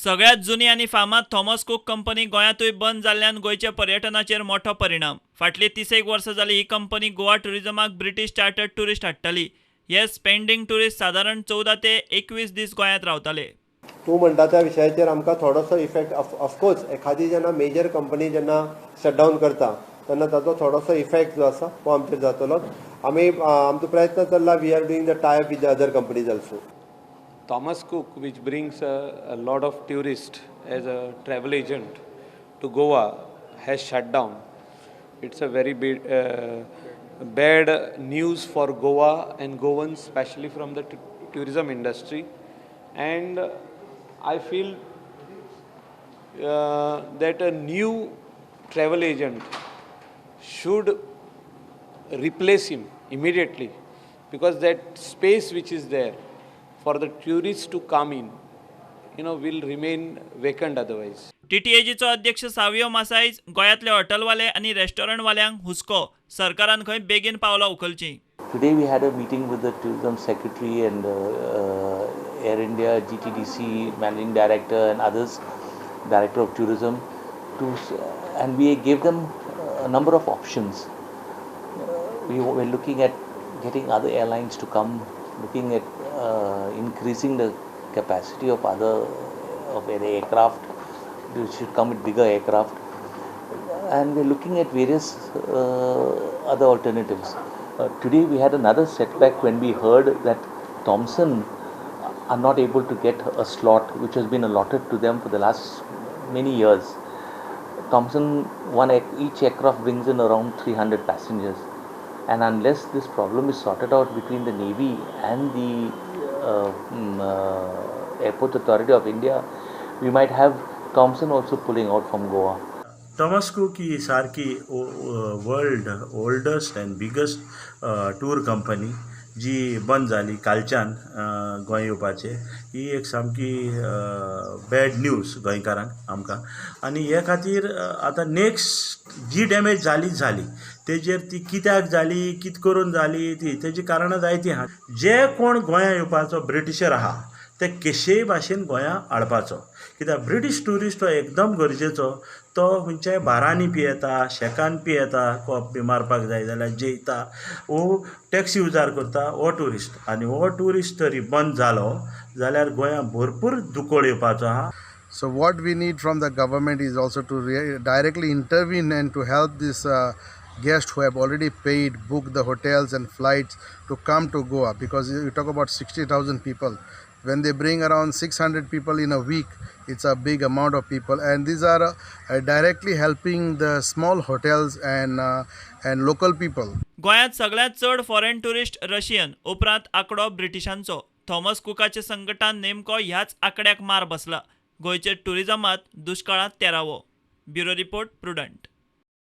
सगळ्यात जुनी आणि फामाद थॉमस कूक कंपनी गोंयांतूय बंद जाल्ल्यान गोंयच्या पर्यटनाचेर मोठो परिणाम. फाटली 30 वर्सां जाली ही कंपनी गोवा टुरिझमाक ब्रिटीश चार्टर्ड टुरिस्ट हाडटाली. हे स्पेंडिंग टुरिस्ट सादारण 14 ते 21 दीस गोंयांत रावताले. तूं म्हणटा त्या विशयाचेर आमकां थोडोसो इफेक्ट ऑफकोर्स एखादी जेन्ना मेजर कंपनी जेन्ना शटडावन करता तेन्ना ताचो थोडोसो इफेक्ट जो आसा तो आमचेर जातलो. आमचो प्रयत्न चल्ला, we are doing the tie up with the other companies also. Thomas Cook, which brings a lot of tourists as a travel agent to Goa, has shut down. It's a very bad news for Goa and Goans, especially from the tourism industry. And I feel that a new travel agent should replace him immediately, because that space which is there for the tourists to come in, will remain vacant otherwise. TTAGचो अध्यक्ष सावियो मसायज गोंयांतले हॉटेलवाले आणि रेस्टॉरंटवाल्यांक हुस्को सरकारान खंय बेगीन पावलां उखलची. Today we had a meeting with the tourism secretary and Air India, GTDC, managing director and others, director of tourism, and we gave them a number of options. We were looking at getting other airlines to come, looking at increasing the capacity of the aircraft. They should come with bigger aircraft, and we're looking at various other alternatives. Today we had another setback when we heard that Thomson are not able to get a slot which has been allotted to them for the last many years. Thomson, each aircraft brings in around 300 passengers, and unless this problem is sorted out between the Navy and the Airport Authority of India, we might have Thomson also pulling out from Goa. Thomas Cook ही सारकी world oldest and biggest tour company जी बंद जाली कालच्यान गोंय येवपाचे, ही एक सामकी bad news गोंयकारांक आमकां. आनी हे खातीर आतां नेक्स्ट जी डॅमेज जाली तेजेर ती कित्याक जाली, कित करून जाली, तेजी कारणां जायतीं आहात. जे कोण गोंया येवपाचो ब्रिटिशर आहा ते केशेय भाशेन गोंया हाडपाचो, कित्याक ब्रिटीश ट्युरिस्ट हो एकदम गरजेचो. तो खंयच्याय बारांनी पियेता, शेकान पियेता, कोप बी मारपाक जाय जाल्यार जेयता, वो टॅक्सी उजार करता, हो ट्युरिस्ट. आनी हो ट्युरिस्ट तरी बंद जालो जाल्यार गोंया भरपूर दुकोळ येवपाचो आहा. So what we need from the government is also to directly intervene and to help these guests who have already paid, booked the hotels and flights to come to Goa, because you talk about 60,000 people. When they bring around 600 people in a week, it's a big amount of people, and these are directly helping the small hotels and local people. गोंयांत सगळ्यांत चड foreign tourist Russian, उपरांत आंकडो ब्रिटिशांचो. Thomas कुकाच्या संकटान नेमको ह्याच आंकड्याक मार बसला. गोंयचे टुरिझमांत दुष्काळांत 13वो. Bureau report, prudent.